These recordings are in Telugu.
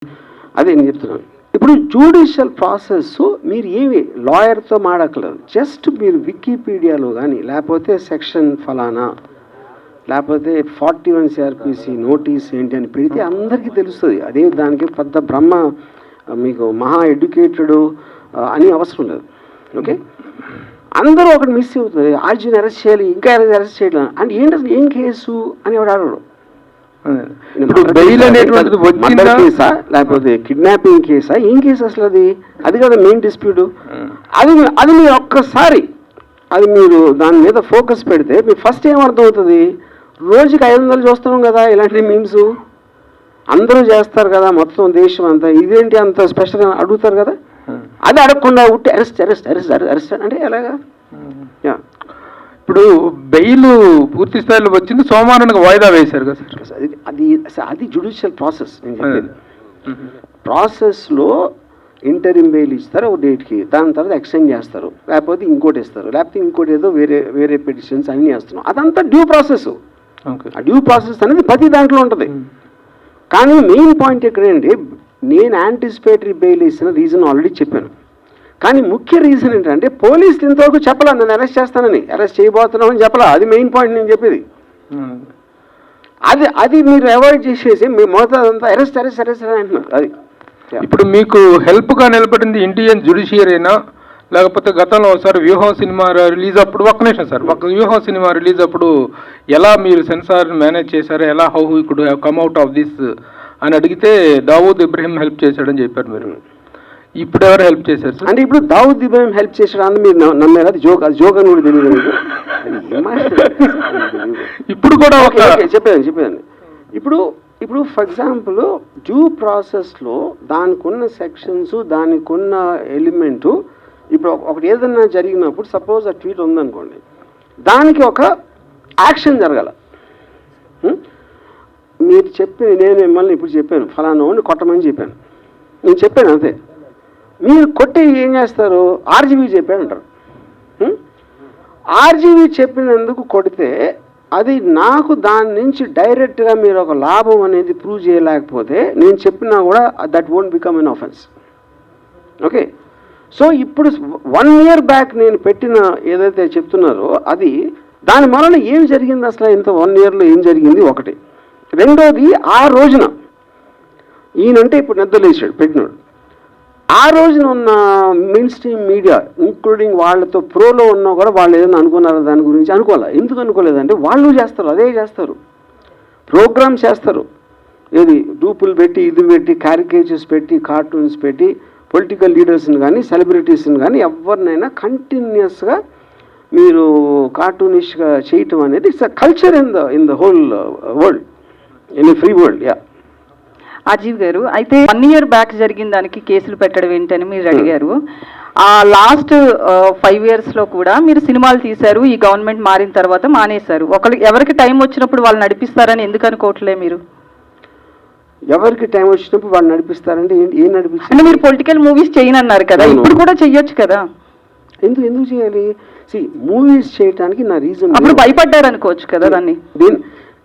అదే నేను చెప్తున్నాను. ఇప్పుడు జ్యుడిషియల్ ప్రాసెస్ మీరు ఏమి లాయర్తో మాడక్కలేదు, జస్ట్ మీరు వికీపీడియాలో కానీ లేకపోతే సెక్షన్ ఫలానా లేకపోతే 41 CRPC నోటీస్ ఏంటి అని పెడితే అందరికీ తెలుస్తుంది. అదే దానికి పెద్ద బ్రహ్మ మీకు మహా ఎడ్యుకేటెడ్ అని అవసరం లేదు. ఓకే, అందరూ ఒకటి మిస్ అవుతుంది, ఆర్జీని అరెస్ట్ చేయాలి, ఇంకా అరెస్ట్ చేయడం అంటే ఏంటి అసలు ఏం కేసు అని ఎవడు అడగడు. కేసా లేకపోతే కిడ్నాపింగ్ కేసా, ఏం కేసు అసలు అది కదా మెయిన్ డిస్ప్యూట్. అది మీరు ఒక్కసారి అది మీరు దాని మీద ఫోకస్ పెడితే మీకు ఫస్ట్ ఏమర్థం అవుతుంది, రోజుకి 500 చూస్తున్నాం కదా ఇలాంటి మీమ్స్, అందరూ చేస్తారు కదా మొత్తం దేశం అంతా, ఇదేంటి అంత స్పెషల్ అని అడుగుతారు కదా. అది అడగకుండా ఉట్టి అరెస్ట్ అరెస్ట్ అరెస్ట్ అరెస్ట్ అంటే ఎలాగా. ఇప్పుడు బెయిల్ పూర్తి స్థాయిలో వచ్చింది, సోమవారానికి వాయిదా వేశారు కదా సార్. అది జ్యుడిషియల్ ప్రాసెస్. నేను చెప్పేది ప్రాసెస్లో ఇంటరిమ్ బెయిల్ ఇస్తారు ఒక డేట్కి, దాని తర్వాత ఎక్స్టెండ్ చేస్తారు, లేకపోతే ఇంకోటి ఇస్తారు, లేకపోతే ఇంకోటి ఏదో వేరే పిటిషన్స్ అన్నీ వేస్తున్నాం. అదంతా డ్యూ ప్రాసెస్. ఆ డ్యూ ప్రాసెస్ అనేది ప్రతి దాంట్లో ఉంటుంది. కానీ మెయిన్ పాయింట్ ఎక్కడండి, నేను యాంటిసిపేటరీ బెయిల్ ఇచ్చిన రీజన్ ఆల్రెడీ చెప్పాను. కానీ ముఖ్య రీజన్ ఏంటంటే పోలీసులు ఇంతవరకు చెప్పలా నన్ను అరెస్ట్ చేస్తానని, అరెస్ట్ చేయబోతున్నామని చెప్పలా. అది మెయిన్ పాయింట్ నేను చెప్పేది. అది మీరు అవాయిడ్ చేసేసి మీ మొదలంతా అరెస్ట్ అరెస్ట్ అరెస్ట్ అని అంటున్నారు. అది ఇప్పుడు మీకు హెల్ప్గా నిలబడింది ఇండియన్ జ్యుడిషియరీనా, లేకపోతే గతంలో ఒకసారి వ్యూహం సినిమా రిలీజ్ అప్పుడు, ఒక్క నిమిషం సార్, వ్యూహం సినిమా రిలీజ్ అప్పుడు ఎలా మీరు సెన్సార్ మేనేజ్ చేశారు, ఎలా how you could have come out of this అని అడిగితే దావూద్ ఇబ్రహీం హెల్ప్ చేశాడని చెప్పారు మీరు. ఇప్పుడు ఎవరు హెల్ప్ చేశారు సార్? అంటే ఇప్పుడు దావూద్ ఇబ్రహీం హెల్ప్ చేశాడు అని మీరు నమ్మారు. అది జోక్ అని కూడా తెలియదు. ఇప్పుడు కూడా చెప్పేదండి. ఇప్పుడు ఫర్ ఎగ్జాంపుల్ డ్యూ ప్రాసెస్లో దానికి ఉన్న సెక్షన్స్, దానికి ఉన్న ఎలిమెంటు, ఇప్పుడు ఒకటి ఏదన్నా జరిగినప్పుడు సపోజ్ ఆ ట్వీట్ ఉందనుకోండి, దానికి ఒక యాక్షన్ జరగాల. మీరు నేను మిమ్మల్ని ఇప్పుడు చెప్పాను ఫలానా వాడిని కొట్టమని చెప్పాను, నేను చెప్పాను అంతే. మీరు కొట్టి ఏం చేస్తారు, ఆర్జీవీ చెప్పాడు అంటారు. ఆర్జీవీ చెప్పినందుకు కొడితే అది నాకు దాని నుంచి డైరెక్ట్గా మీరు ఒక లాభం అనేది ప్రూవ్ చేయలేకపోతే నేను చెప్పినా కూడా that won't become an offence. Okay, so ఇప్పుడు 1 year బ్యాక్ నేను పెట్టిన ఏదైతే చెప్తున్నారో అది దాని వలన ఏం జరిగింది అసలు, ఇంత 1 yearలో ఏం జరిగింది ఒకటి. రెండోది, ఆ రోజున ఈయనంటే ఇప్పుడు నిద్రలేసాడు పెట్టినాడు, ఆ రోజున ఉన్న మెయిన్ స్ట్రీమ్ మీడియా ఇంక్లూడింగ్ వాళ్ళతో ప్రోలో ఉన్నా కూడా వాళ్ళు ఏదైనా అనుకున్నారో దాని గురించి అనుకోవాలి. ఎందుకు అనుకోలేదంటే వాళ్ళు చేస్తారు, అదే చేస్తారు, ప్రోగ్రామ్స్ చేస్తారు, ఏది డూపులు పెట్టి ఇది పెట్టి క్యారికేచర్స్ పెట్టి కార్టూన్స్ పెట్టి పొలిటికల్ లీడర్స్ని కానీ సెలబ్రిటీస్ని కానీ ఎవరినైనా కంటిన్యూస్గా మీరు కార్టూనిష్గా చేయటం అనేది it's a culture in the whole world, in free world. Ajeev గారు, అయితే 1 year బ్యాక్ జరిగిన దానికి కేసులు పెట్టడం ఏంటని మీరు అడిగారు. ఆ లాస్ట్ 5 yearsలో కూడా మీరు సినిమాలు తీశారు, ఈ గవర్నమెంట్ మారిన తర్వాత మానేశారు. ఎవరికి టైం వచ్చినప్పుడు వాళ్ళు నడిపిస్తారని ఎందుకు అనుకోవట్లే మీరు? ఎవరికి టైం వచ్చినప్పుడు వాళ్ళు నడిపిస్తారంటే ఏం నడిపిస్తారు అంటే మీరు పొలిటికల్ మూవీస్ చేయనన్నారు కదా, ఇప్పుడు కూడా చెయ్యొచ్చు కదా. ఎందుకు చేయాలి? మూవీస్ చేయడానికి నా రీజన్, అప్పుడు భయపడ్డారు అనుకోవచ్చు కదా దాన్ని.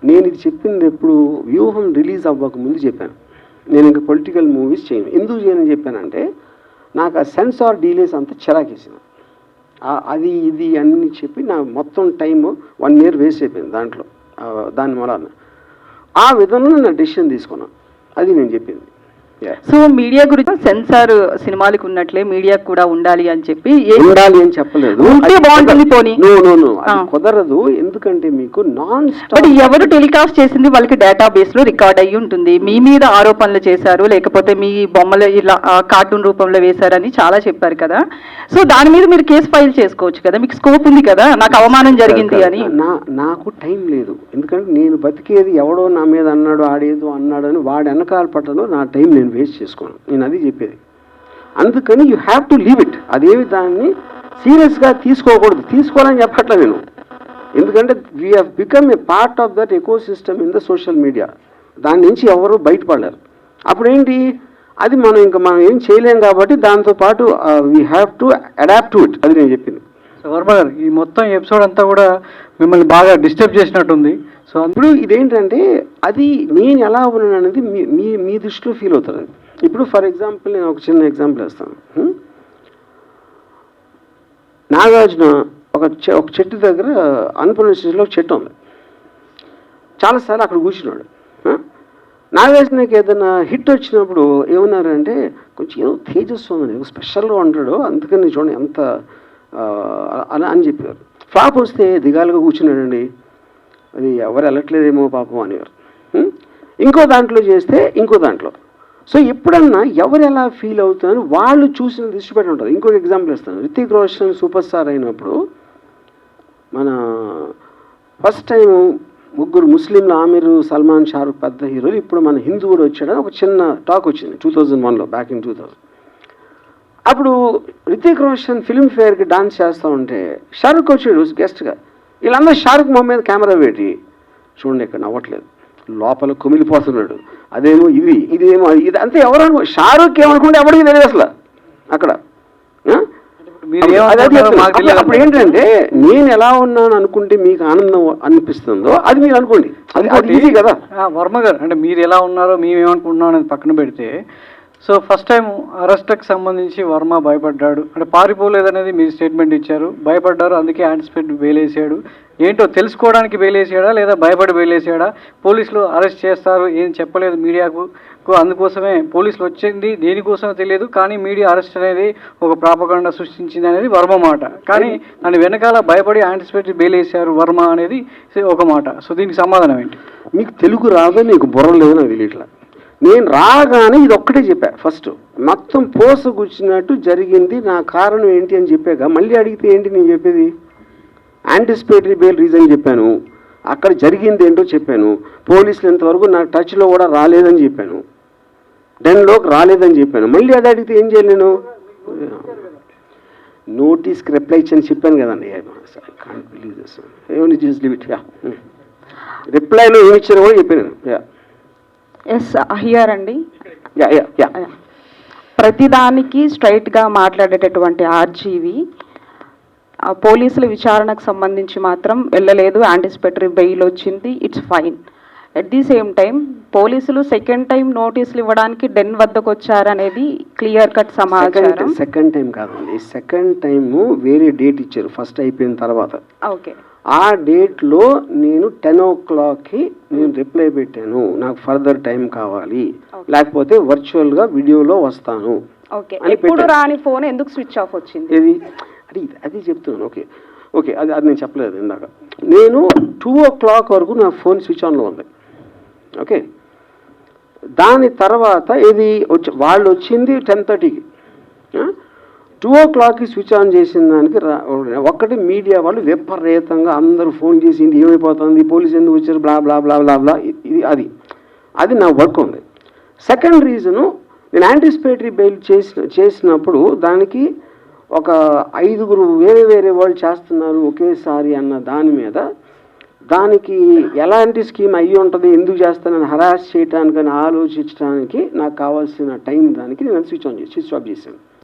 నేను ఇది చెప్పింది ఎప్పుడు వ్యూహం రిలీజ్ అవ్వక ముందు చెప్పాను, నేను ఇంకా పొలిటికల్ మూవీస్ చేయను. ఎందుకు చేయనని చెప్పానంటే నాకు ఆ సెన్సార్ డీలేస్ అంతా చిరాకేసిన, అది ఇది అన్నీ చెప్పి నా మొత్తం టైము 1 year వేస్ట్ అయిపోయింది దాంట్లో. దాని వలన ఆ విధంగా నా డెసిషన్ తీసుకున్నాను, అది నేను చెప్పింది. సో మీడియా గురించి సెన్సార్ సినిమాలకు ఉన్నట్లే మీడియా కూడా ఉండాలి అని చెప్పి ఉండాలి అని చెప్పలేదు, బాగుంటుంది పోనీ. కుదరదు, ఎందుకంటే మీకు నాన్ స్టాప్ ఎవరు టెలికాస్ట్ చేసింది వాళ్ళకి డేటాబేస్ లో రికార్డ్ అయ్యి ఉంటుంది. మీ మీద ఆరోపణలు చేశారు, లేకపోతే మీ బొమ్మలు ఇలా కార్టూన్ రూపంలో వేశారని చాలా చెప్పారు కదా. సో దాని మీద మీరు కేసు ఫైల్ చేసుకోవచ్చు కదా, మీకు స్కోప్ ఉంది కదా, నాకు అవమానం జరిగింది అని. నాకు టైం లేదు, ఎందుకంటే నేను బతికేది ఎవడో నా మీద అన్నాడు, ఆడేదో అన్నాడు అని వాడు వెనకాల పట్టడంలో నా టైం నేను వేస్ట్ చేసుకోను, నేను అది చెప్పేది. అందుకని you have to leave it. అదేమి దాన్ని సీరియస్గా తీసుకోకూడదు, తీసుకోవాలని చెప్పట్లే నేను, ఎందుకంటే we have become a part of that eco system in the social media. దాని నుంచి ఎవరు బయటపడలేరు. అప్పుడేంటి, అది మనం ఏం చేయలేం కాబట్టి దాంతోపాటు we have to adapt to it, అది నేను చెప్పింది. వర్మ గారు, ఈ మొత్తం ఎపిసోడ్ అంతా కూడా మిమ్మల్ని బాగా డిస్టర్బ్ చేసినట్టుంది. సో ఇప్పుడు ఇదేంటంటే అది నేను ఎలా ఉన్నాను అనేది మీ దృష్టిలో ఫీల్ అవుతుంది. ఇప్పుడు ఫర్ ఎగ్జాంపుల్ నేను ఒక చిన్న ఎగ్జాంపుల్ ఇస్తాను. నాగార్జున ఒక చెట్టు దగ్గర అన్నపూర్ణ స్టేజ్లో ఒక చెట్టు ఉంది. చాలాసార్లు అక్కడ కూర్చున్నాడు. నాగార్జునకి ఏదైనా హిట్ వచ్చినప్పుడు ఏమన్నారంటే కొంచెం ఏదో తేజస్సు ఉందని స్పెషల్గా ఉంటాడు, అందుకని చూడండి ఎంత అలా అని చెప్పారు. ఫ్లాప్ వస్తే దిగాలుగా కూర్చున్నాడండి, అది ఎవరు వెళ్ళట్లేదేమో పాపం అనేవారు. ఇంకో దాంట్లో చేస్తే ఇంకో దాంట్లో. సో ఎప్పుడన్నా ఎవరు ఎలా ఫీల్ అవుతున్నారు వాళ్ళు చూసిన దృష్టి పెట్టి ఉంటుంది. ఇంకొక ఎగ్జాంపుల్ ఇస్తాను. రితిక్ రోషన్ సూపర్ స్టార్ అయినప్పుడు మన ఫస్ట్ టైం ముగ్గురు ముస్లింలు, ఆమిర్, సల్మాన్, షారుఖ్ పెద్ద హీరోలు, ఇప్పుడు మన హిందూ కూడా వచ్చాడని ఒక చిన్న టాక్ వచ్చింది 2001లో, బ్యాక్ ఇన్ 2000. అప్పుడు రితిక్ రోషన్ ఫిల్మ్ఫేర్కి డాన్స్ చేస్తూ ఉంటే షారుఖ్ వచ్చాడు గెస్ట్గా. వీళ్ళందరూ షారుఖ్ మొహం మీద కెమెరా పెట్టి చూడండి ఇక్కడ నవ్వట్లేదు, లోపల కుమిలిపోతున్నాడు, అదేమో ఇదేమో ఇది అంతే. ఎవరు షారుఖ్ ఏమనుకుంటే ఎవరికి తెలియదు అసలు అక్కడ. అప్పుడు ఏంటంటే నేను ఎలా ఉన్నాను అనుకుంటే మీకు ఆనందం అనిపిస్తుందో అది మీరు అనుకోండి, అది ఈజీ కదా. వర్మ గారు, అంటే మీరు ఎలా ఉన్నారో మేము ఏమనుకుంటున్నాం అనేది పక్కన పెడితే, సో ఫస్ట్ టైం అరెస్ట్కి సంబంధించి వర్మ భయపడ్డాడు, అంటే పారిపోలేదనేది మీరు స్టేట్మెంట్ ఇచ్చారు, భయపడ్డారు అందుకే యాంటిసిపేట్ బెయిలేసాడు. ఏంటో తెలుసుకోవడానికి బెయిలేసాడా లేదా భయపడి బెయిలేసాడా? పోలీసులు అరెస్ట్ చేస్తారు ఏం చెప్పలేదు మీడియాకు, అందుకోసమే పోలీసులు వచ్చింది దేనికోసమో తెలియదు, కానీ మీడియా అరెస్ట్ అనేది ఒక ప్రాపగండా సృష్టించింది అనేది వర్మ మాట. కానీ దాని వెనకాల భయపడి యాంటిసిపేట్ బెయిలేసారు వర్మ అనేది ఒక మాట. సో దీనికి సమాధానం ఏంటి? మీకు తెలుగు రాదో మీకు బుర్ర లేదు నాకు తెలియట్లా. నేను రాగానే ఇది ఒక్కటే చెప్పా, ఫస్ట్ మొత్తం పోసగుచ్చినట్టు జరిగింది, నా కారణం ఏంటి అని చెప్పాక మళ్ళీ అడిగితే ఏంటి నేను చెప్పేది? యాంటిసిపేటరీ బెయిల్ రీజన్ చెప్పాను, అక్కడ జరిగింది ఏంటో చెప్పాను, పోలీసులు ఇంతవరకు నా టచ్లో కూడా రాలేదని చెప్పాను, డెన్లోకి రాలేదని చెప్పాను. మళ్ళీ అది అడిగితే ఏం చేయాలి నేను? నోటీస్కి రిప్లై ఇచ్చని చెప్పాను కదండి. రిప్లైలో ఏమి ఇచ్చారో కూడా చెప్పాను. ఎస్ హియర్ అండి. యా ప్రతిదానికి స్ట్రైట్గా మాట్లాడేటటువంటి ఆర్జీవి పోలీసుల విచారణకు సంబంధించి మాత్రం వెళ్ళలేదు, యాంటిసిపేటరీ బెయిల్ వచ్చింది, it's fine. At the same time పోలీసులు సెకండ్ టైం నోటీసులు ఇవ్వడానికి డెన్ వద్దకు వచ్చారనేది క్లియర్ కట్ సమాచారం. సెకండ్ టైం కాదండి, సెకండ్ టైము వేరే డేట్ ఇచ్చారు ఫస్ట్ అయిపోయిన తర్వాత. ఓకే, ఆ డేట్లో నేను 10 o'clockకి నేను రిప్లై పెట్టాను, నాకు ఫర్దర్ టైం కావాలి, లేకపోతే వర్చువల్గా వీడియోలో వస్తాను. ఓకే, ఎప్పుడు రాని ఫోన్ ఎందుకు స్విచ్ ఆఫ్ వచ్చింది? అది చెప్తున్నాను. ఓకే అది నేను చెప్పలేదు ఇందాక. నేను 2 o'clock వరకు నా ఫోన్ స్విచ్ ఆన్లో ఉంది. ఓకే, దాని తర్వాత ఇది వాళ్ళు వచ్చింది 10:30కి. 2 o'clockకి స్విచ్ ఆన్ చేసిన దానికి ఒక్కటి మీడియా వాళ్ళు విపరీతంగా అందరూ ఫోన్ చేసి ఇది ఏమైపోతుంది, పోలీసు ఎందుకు వచ్చారు, బ్లా బ్లా బ్లా బ్లా బ్లా, అది నా వర్క్ ఉంది. సెకండ్ రీజను, నేను యాంటిసిపేటరీ బెయిల్ చేసినప్పుడు దానికి ఒక 5గురు వేరే వాళ్ళు చేస్తున్నారు ఒకేసారి అన్న దాని మీద, దానికి ఎలాంటి స్కీమ్ అయ్యి ఉంటుంది, ఎందుకు చేస్తానని హరాస్ చేయడానికి అని ఆలోచించడానికి నాకు కావాల్సిన టైం దానికి నేను స్విచ్ ఆఫ్ చేశాను.